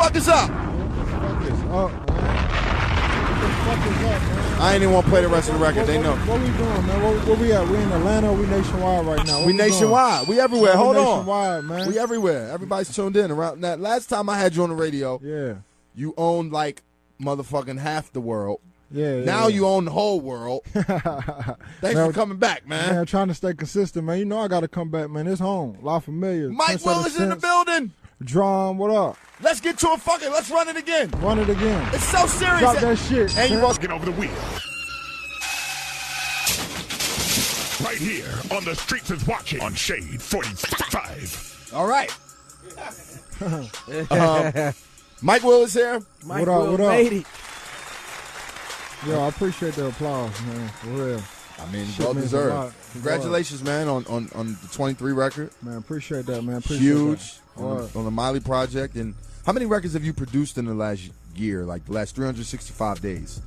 fuck is up? What the fuck is up, man? What the fuck is up, man? I ain't even want to play the rest of the record. They know. What we doing, man? Where we at? We in Atlanta. We nationwide right now. We nationwide. We everywhere. Man, Hold we on. nationwide, man. We everywhere. Everybody's tuned in. Around that last time I had you on the radio, yeah, you owned like motherfucking half the world. Yeah. Now you own the whole world. Thanks for coming back, man. Man, trying to stay consistent, man. You know I got to come back, man. It's home. La Familia. Mike Will is in the building. Drum, what up? Let's get to it. Fuck it. Let's run it again. Run it again. It's so serious. Drop that shit. And you must get over the wheel. Right here on The Streets is Watching on Shade 45. All right. Mike Will is here. What up? Yo, I appreciate the applause, man. For real. I mean, well deserved. Congratulations, man, on the 23 record. Man, appreciate that, man. Huge on the Miley project. And how many records have you produced in the last year, like the last 365 days?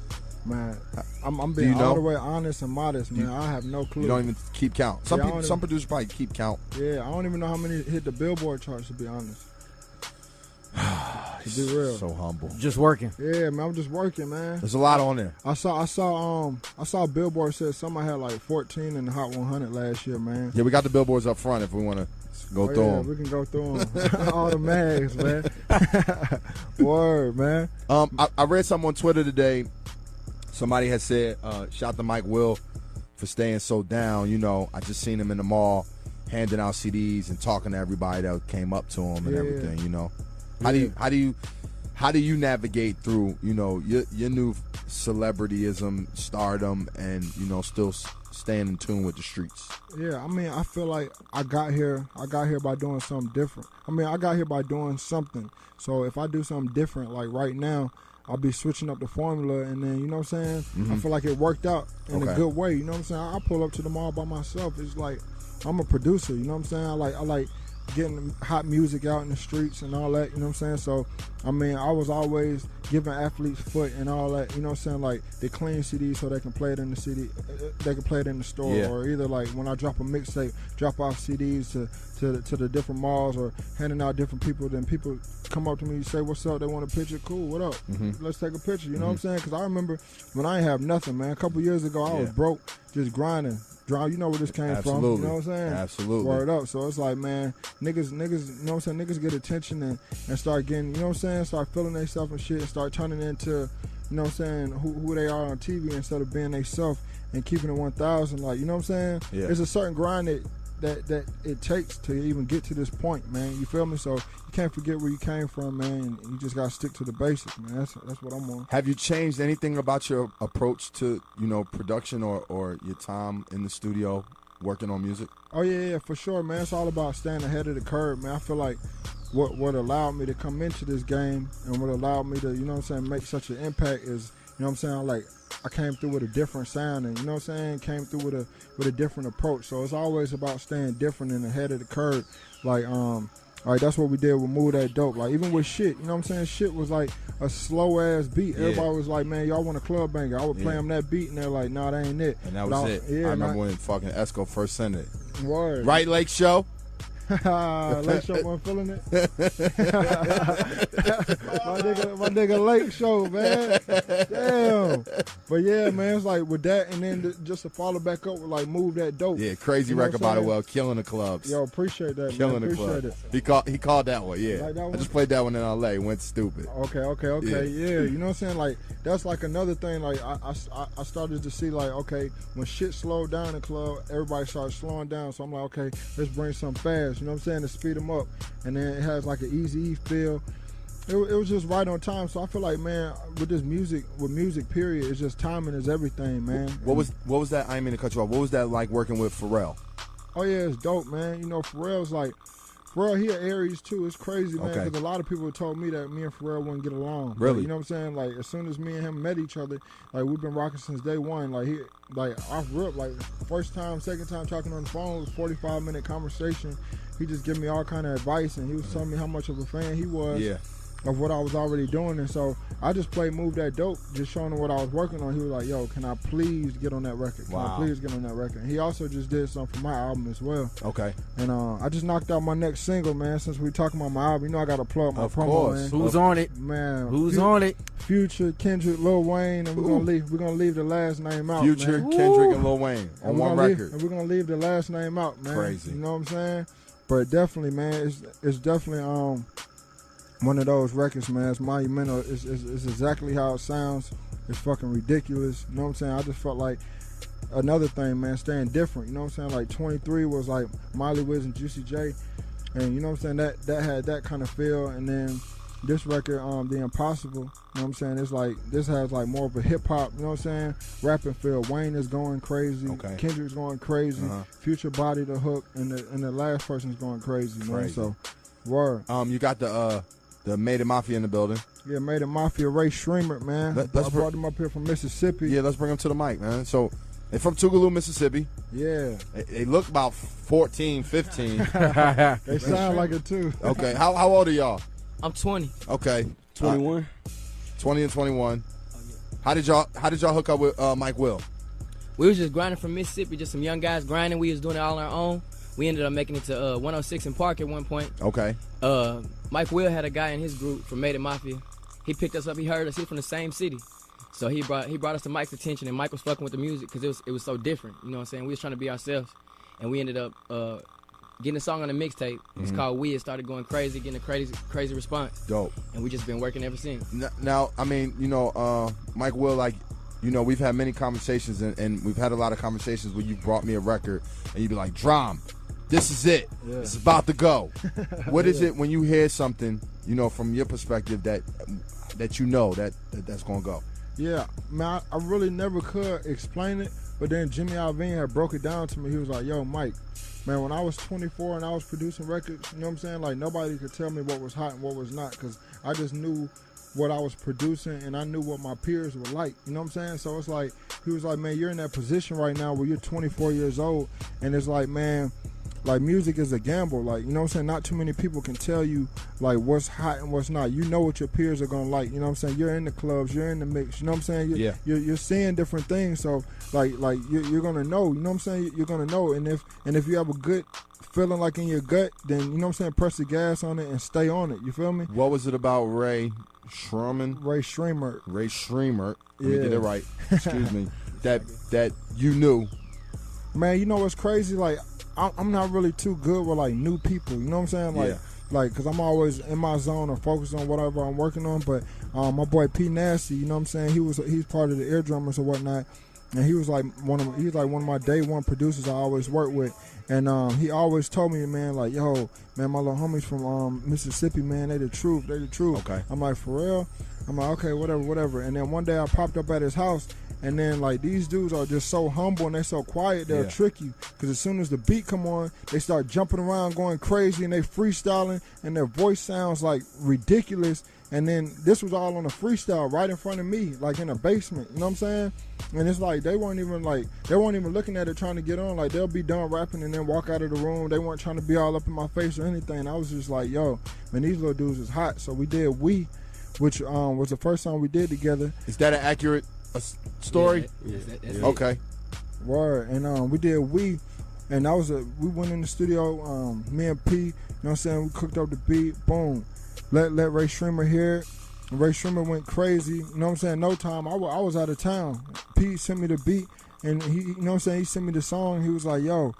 Man, I'm being all the way honest and modest, man. I have no clue. You don't even keep count. Some producers probably keep count. Yeah, I don't even know how many hit the Billboard charts, to be honest. To be real. So humble. Just working. Yeah, man, I'm just working, man. There's a lot on there. I saw Billboard said somebody had like 14 in the Hot 100 last year, man. Yeah, we got the billboards up front if we want to go through them. We can go through them. All the mags, man. Word, man. I read something on Twitter today. Somebody had said, shout to Mike Will for staying so down. You know, I just seen him in the mall handing out CDs and talking to everybody that came up to him and everything, you know. How do you navigate through, you know, your new celebrityism, stardom, and, you know, still staying in tune with the streets? Yeah, I mean, I feel like I got here by doing something different. I mean, I got here by doing something. So if I do something different, like right now, I'll be switching up the formula, and then, you know what I'm saying? Mm-hmm. I feel like it worked out in a good way, you know what I'm saying? I pull up to the mall by myself. It's like I'm a producer, you know what I'm saying? I like getting hot music out in the streets and all that, you know what I'm saying? So, I mean, I was always giving athletes foot and all that, you know what I'm saying? Like, they clean CDs so they can play it in the CD, they can play it in the store, or either like when I drop a mixtape, drop off CDs to the different malls or handing out different people, then people come up to me and say, what's up, they want a picture, cool, what up? Mm-hmm. Let's take a picture, you know what I'm saying? Because I remember when I ain't have nothing, man. A couple years ago, I was broke, just grinding. You know where this came from, you know what I'm saying? Absolutely. Word up. So it's like, man, niggas, you know what I'm saying? Niggas get attention and start getting, you know what I'm saying? Start feeling themselves and shit and start turning into, you know what I'm saying, who they are on TV instead of being themselves and keeping it 1,000. Like, you know what I'm saying? Yeah. There's a certain grind that it takes to even get to this point, man. You feel me? So you can't forget where you came from, man. And you just gotta stick to the basics, man. That's what I'm on. Have you changed anything about your approach to, you know, production or your time in the studio working on music? Oh yeah, for sure, man. It's all about staying ahead of the curve, man. I feel like what allowed me to come into this game and what allowed me to, you know what I'm saying, make such an impact is, you know what I'm saying, like I came through with a different sound and, you know what I'm saying, came through with a different approach. So it's always about staying different and ahead of the curve. Like, like that's what we did with Move That Dope. Like even with Shit, you know what I'm saying, Shit was like a slow ass beat. Everybody was like, man, y'all want a club banger. I would play them that beat and they're like, nah, that ain't it. And that was it. Yeah, I remember when fucking Esco first sent it. Word. Right, Lake Show? Lake Show wasn't feeling it. my nigga Lake Show, man. Damn. But yeah, man, it's like with that, and then just to follow back up with like Move That Dope. Yeah, crazy record by the well, killing the clubs. Yo, appreciate that, killing man. the club. It. He called that one, yeah. Like that one? I just played that one in LA. Went stupid. Okay. Yeah, you know what I'm saying? Like that's like another thing. Like I started to see like, okay, when shit slowed down in the club, everybody started slowing down. So I'm like, okay, let's bring something fast. You know what I'm saying? To speed them up, and then it has like an Easy feel. It was just right on time. So I feel like, man, with music, period, it's just timing is everything, man. What was that? I didn't mean to cut you off. What was that like working with Pharrell? Oh yeah, it's dope, man. You know, Pharrell's like. Pharrell, he an Aries too. It's crazy, man, because a lot of people told me that me and Pharrell wouldn't get along. Really? But, you know what I'm saying? Like, as soon as me and him met each other, like, we've been rocking since day one. Like, off rip, like, first time, second time talking on the phone, it was a 45-minute conversation. He just gave me all kind of advice, and he was telling me how much of a fan he was. Yeah. of what I was already doing. And so I just played Move That Dope, just showing him what I was working on. He was like, yo, can I please get on that record? Can I please get on that record? And he also just did something for my album as well. Okay. And I just knocked out my next single, man. Since we talking about my album, you know I got to plug my promo, man. Who's on it? Man. Who's on it? Future, Kendrick, Lil Wayne, and we're gonna leave the last name out. Future, man. Kendrick, and Lil Wayne on one record. And we're gonna leave the last name out, man. Crazy. You know what I'm saying? But definitely, man, it's definitely one of those records, man. It's monumental. It's exactly how it sounds. It's fucking ridiculous. You know what I'm saying? I just felt like another thing, man, staying different. You know what I'm saying? Like 23 was like Miley Wiz and Juicy J, and you know what I'm saying? That had that kind of feel. And then this record, The Impossible, you know what I'm saying? It's like this has like more of a hip hop, you know what I'm saying? Rapping feel. Wayne is going crazy. Okay. Kendrick's going crazy. Future body the hook, and the last person's going crazy, man. So, word. You got the Made It Mafia in the building. Yeah, Made It Mafia, Ray Shreemer, man. I brought him up here from Mississippi. Yeah, let's bring him to the mic, man. So, they're from Tougaloo, Mississippi. Yeah. They look about 14, 15. They sound like it, too. Okay. How old are y'all? I'm 20. Okay. 21. 20 and 21. How did y'all hook up with Mike Will? We was just grinding from Mississippi, just some young guys grinding. We was doing it all on our own. We ended up making it to 106 in Park at one point. Okay. Mike Will had a guy in his group from Made It Mafia. He picked us up. He heard us. He's from the same city. So he brought us to Mike's attention, and Mike was fucking with the music because it was so different. You know what I'm saying? We was trying to be ourselves, and we ended up getting a song on the mixtape. It's called We. It started going crazy, getting a crazy response. Dope. And we just been working ever since. Now, I mean, you know, Mike Will, like, you know, we've had many conversations, and we've had a lot of conversations where you brought me a record, and you'd be like, Drum, this is it. Yeah. It's about to go. What is it when you hear something, you know, from your perspective that you know that's going to go? Yeah, man, I really never could explain it, but then Jimmy Iovine had broke it down to me. He was like, yo, Mike, man, when I was 24 and I was producing records, you know what I'm saying? Like, nobody could tell me what was hot and what was not, because I just knew what I was producing and I knew what my peers were like, you know what I'm saying? So it's like, he was like, man, you're in that position right now where you're 24 years old, and it's like, man, like, music is a gamble. Like, you know what I'm saying? Not too many people can tell you, like, what's hot and what's not. You know what your peers are going to like. You know what I'm saying? You're in the clubs. You're in the mix. You know what I'm saying? You're seeing different things. So, like you're going to know. You know what I'm saying? You're going to know. And if you have a good feeling, like, in your gut, then, you know what I'm saying, press the gas on it and stay on it. You feel me? What was it about Ray Shremer? Ray Shremer. Ray Shremer. Let me get it right. Excuse me. That you knew. Man, you know what's crazy? Like, I'm not really too good with, like, new people. You know what I'm saying? Like, because I'm always in my zone or focused on whatever I'm working on. But my boy P Nasty, you know what I'm saying? He's part of the Ear Drummers or whatnot, and he was like one of my day one producers I always work with. And he always told me, man, like, yo, man, my little homies from Mississippi, man, they the truth. Okay. I'm like, for real? I'm like, okay, whatever. And then one day I popped up at his house. And then, like, these dudes are just so humble and they're so quiet, they'll trick you. Because as soon as the beat come on, they start jumping around, going crazy, and they freestyling, and their voice sounds, like, ridiculous. And then this was all on a freestyle right in front of me, like, in a basement. You know what I'm saying? And it's like they weren't even looking at it trying to get on. Like, they'll be done rapping and then walk out of the room. They weren't trying to be all up in my face or anything. I was just like, yo, man, these little dudes is hot. So we did We, which was the first song we did together. Is that an accurate story? That's okay. Word. And we did We, and that was we went in the studio, me and P, you know what I'm saying, we cooked up the beat, boom, let Ray Shremer hear it, and Ray Shremer went crazy, you know what I'm saying, no time, I was out of town. P sent me the beat, and he, you know what I'm saying, he sent me the song, he was like, yo,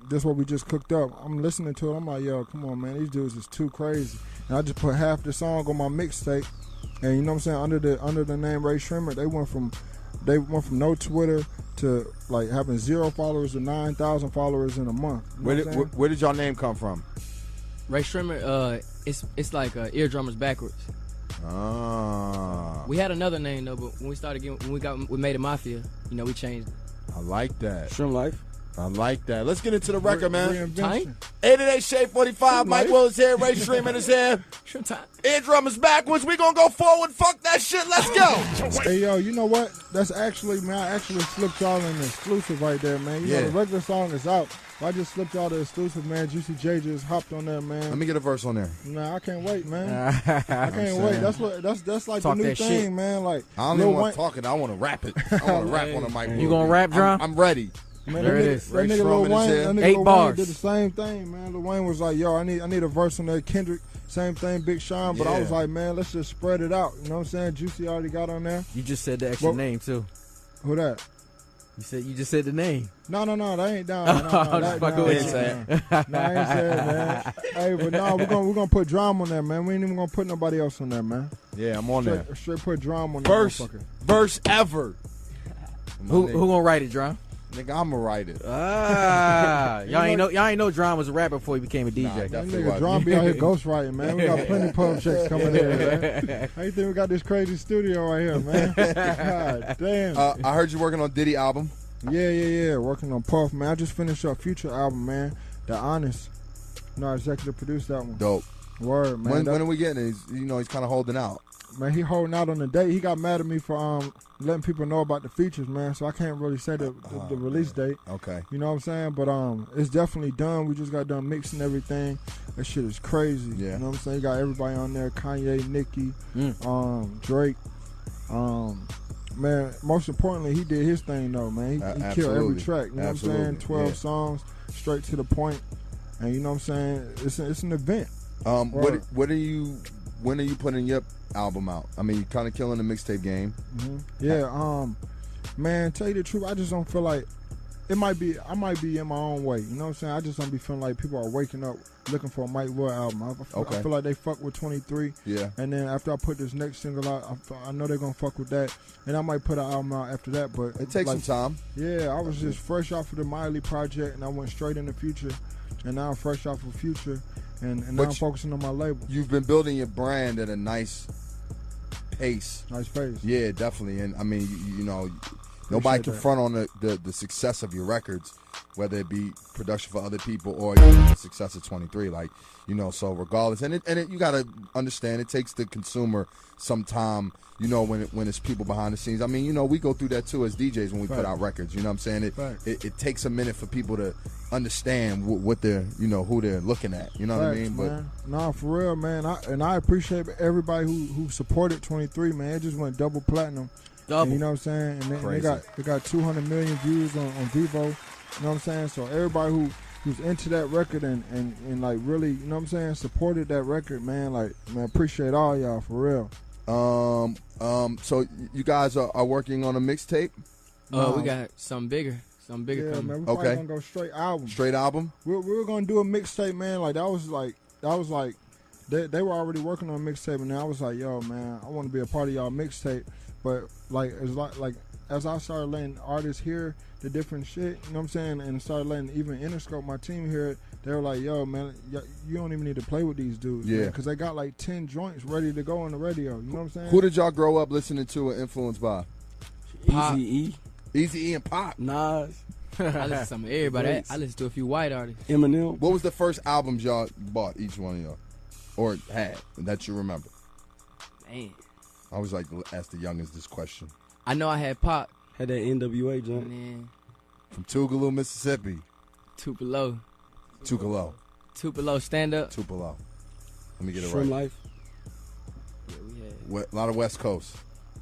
this what we just cooked up. I'm listening to it, I'm like, yo, come on, man, these dudes is too crazy. And I just put half the song on my mixtape. And you know what I'm saying, under the name Ray Shremer, they went from no Twitter to, like, having 0 followers to 9,000 followers in a month. You know where did y'all name come from? Ray Shremer, it's like Ear Drummers backwards. Ah. We had another name though, but when we Made It Mafia, you know, we changed. I like that. Shrimp Life. I like that. Let's get into the record, man. Reinvention. 88 Shade 45. Mike Will is here. Ray Streaming is here. Eardrum is backwards. We gonna go forward. Fuck that shit. Let's go. Hey, yo, you know what? That's actually, man, I actually slipped y'all an exclusive right there, man. You know, the regular song is out. I just slipped y'all the exclusive, man. Juicy J just hopped on there, man. Let me get a verse on there. Nah, I can't wait, man. I can't wait. That's like Talk the new that thing, shit. man. Like, I don't even want to talk it. I want to rap it. I want to rap on the mic. You gonna rap, John? I'm ready. Man, There that it nigga, is. that Ray nigga Lil Strowman is Wayne, here. that nigga 8 Lil bars. Wayne did the same thing, man. Lil Wayne was like, yo, I need a verse on there. Kendrick, same thing, Big Sean. But I was like, man, let's just spread it out. You know what I'm saying? Juicy already got on there. You just said the extra name too. Who that? You just said the name. No, that ain't down. I'm No, just fucking with you. I ain't said, man. Hey, but no, we're gonna put drama on there, man. We ain't even gonna put nobody else on there, man. Yeah, I'm on there. Straight put drama on there. Verse ever. Who gonna write it, Drum? Nigga, I'ma write it. Y'all ain't know Drum was a rapper before he became a DJ. Nah, That definitely nigga was. Drum be out here ghostwriting, man. We got plenty of pub checks coming in, man. How you think we got this crazy studio right here, man? God damn. I heard you working on Diddy album. Yeah. Working on Puff, man. I just finished up Future album, man. The Honest. No, executive produced that one. Dope. Word, man. When are we getting it? He's kind of holding out. Man, he holding out on the date. He got mad at me for letting people know about the features, man. So I can't really say the release date. Okay. You know what I'm saying? But it's definitely done. We just got done mixing everything. That shit is crazy. Yeah. You know what I'm saying? You got everybody on there. Kanye, Nicki, Drake. Man, most importantly, he did his thing though, man. He killed every track. You know what I'm saying? 12 songs, straight to the point. And you know what I'm saying? It's an event. When are you putting your album out? I mean, you're kind of killing the mixtape game. Mm-hmm. Yeah, man, tell you the truth, I just don't feel like I might be in my own way. You know what I'm saying? I just don't be feeling like people are waking up looking for a Mike Will album. I feel like they fuck with 23. Yeah. And then after I put this next single out, I know they're gonna fuck with that. And I might put an album out after that. But it takes some time. Yeah, I was just fresh off of the Miley project, and I went straight in the Future. And now I'm fresh off of Future, and now I'm focusing on my label. You've been building your brand at a nice pace. Nice pace. Yeah, definitely. And I mean, nobody can front on the success of your records, whether it be production for other people or the success of 23. Like, so regardless, and you got to understand, it takes the consumer some time. When it's people behind the scenes. I mean, we go through that too as DJs when we put out records. You know what I'm saying? It takes a minute for people to understand what they're, who they're looking at. You know what I mean? But nah, for real, man. I appreciate everybody who supported 23, man. It just went double platinum. And you know what I'm saying? And they got 200 million views on Vivo. You know what I'm saying? So everybody who's into that record and like really, you know what I'm saying, supported that record, man. Like, man, appreciate all y'all for real. So you guys are working on a mixtape? We got something bigger Yeah, coming. man, we're probably gonna go straight album. Straight album? We were gonna do a mixtape, man. Like that was like they were already working on a mixtape, and I was like, yo, man, I want to be a part of y'all mixtape. But like it's like as I started letting artists hear the different shit, you know what I'm saying, and started letting even Interscope, my team, hear it, they were like, yo, man, you don't even need to play with these dudes, because they got like 10 joints ready to go on the radio. You know what I'm saying? Who did y'all grow up listening to and influenced by? Eazy-E. Eazy-E and Pop. Nas. I listen to some of everybody. I listen to a few white artists. Eminem. What was the first albums y'all bought, each one of y'all? Or had, that you remember? Man. I always like to ask the youngest this question. I know I had Pop. Had that NWA joint. Man. From Tougaloo, Mississippi. Tupelo. Tupelo, stand up. Tupelo. Let me get it Shrimp right. Life. Yeah, we had A lot of West Coast.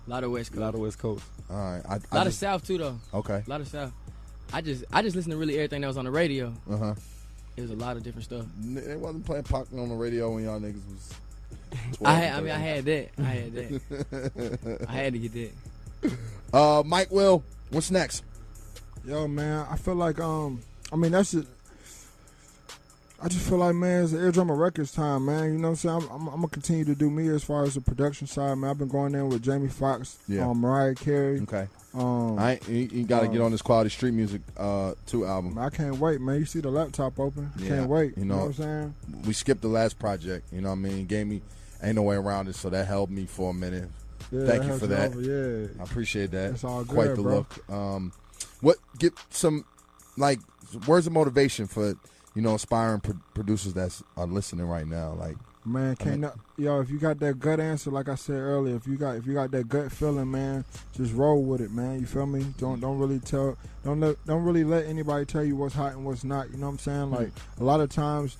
a lot of West Coast. All right. A lot of South too, though. Okay. A lot of South. I just listened to really everything that was on the radio. Uh-huh. It was a lot of different stuff. They wasn't playing Pac on the radio when y'all niggas was 12, I had that. I had to get that. Mike Will, what's next? Yo, man, I feel like that's it. I just feel like, man, it's the Eardrum of Records time, man. You know what I'm saying? I'm gonna continue to do me as far as the production side, man. I've been going in with Jamie Foxx, Mariah Carey. Okay. You got to get on this Quality Street Music 2 album. I can't wait, man. You see the laptop open? Yeah. Can't wait. You know what I'm saying? We skipped the last project. You know what I mean? Gave me ain't no way around it, so that held me for a minute. Yeah, Thank you for that. Yeah, I appreciate that. It's all good, Quite the bro. look. Get some like words of motivation for aspiring producers that are listening right now. Like, man, if you got that gut answer, like I said earlier, if you got that gut feeling, man, just roll with it, man. You feel me? Don't really let anybody tell you what's hot and what's not. You know what I'm saying? Like a lot of times,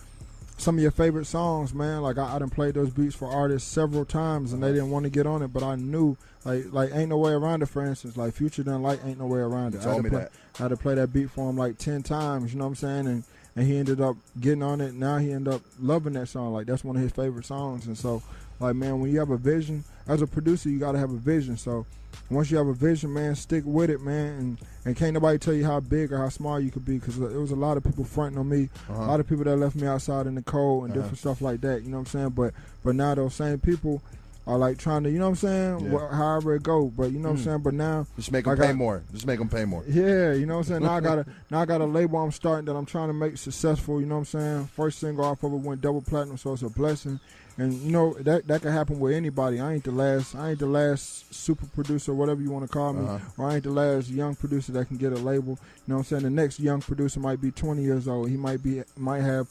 some of your favorite songs, man, like I done played those beats for artists several times and they didn't want to get on it, but I knew like Ain't No Way Around It, for instance, like Future done like Ain't No Way Around It. You told me that. I had to play that beat for him like 10 times, you know what I'm saying? And he ended up getting on it. Now he ended up loving that song. Like, that's one of his favorite songs. And so, like, man, when you have a vision, as a producer, you got to have a vision. So once you have a vision, man, stick with it, man. And can't nobody tell you how big or how small you could be, because there was a lot of people fronting on me, a lot of people that left me outside in the cold and different stuff like that, you know what I'm saying? But now those same people are like trying to, you know what I'm saying, however it go. But you know what I'm saying. But now just make them pay more. Just make them pay more. Yeah, you know what I'm saying. Now I got a label I'm starting that I'm trying to make successful. You know what I'm saying. First single off of it went double platinum, so it's a blessing. And you know that can happen with anybody. I ain't the last super producer, whatever you want to call me, or I ain't the last young producer that can get a label. You know what I'm saying. The next young producer might be 20 years old. He might have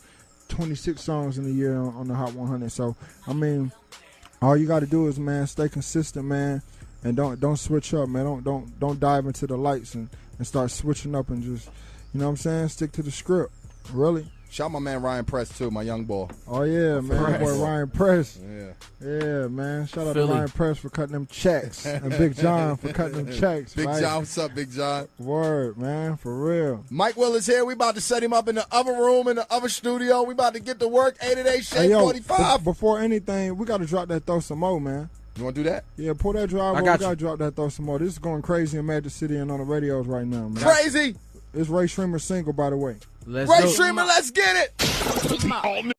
26 songs in a year on the Hot 100. So I mean, all you got to do is, man, stay consistent, man, and don't switch up, man. Don't dive into the lights and start switching up and just, you know what I'm saying, stick to the script. Really. Shout my man Ryan Press too, my young boy. Oh yeah, man, my boy Ryan Press. Yeah, man. Shout out Philly. to Ryan Press for cutting them checks, and Big John for cutting them checks. Big right? John, what's up, Big John? Word, man, for real. Mike Will is here. We about to set him up in the other room, in the other studio. We about to get to work. 888 Shade 45. Before anything, we got to drop that Throw Some More, man. You want to do that? Yeah, pull that drive. We got to drop that Throw Some More. This is going crazy in Magic City and on the radios right now, man. Crazy. It's Ray Streamer's single, by the way. Ray Streamer, let's get it. All new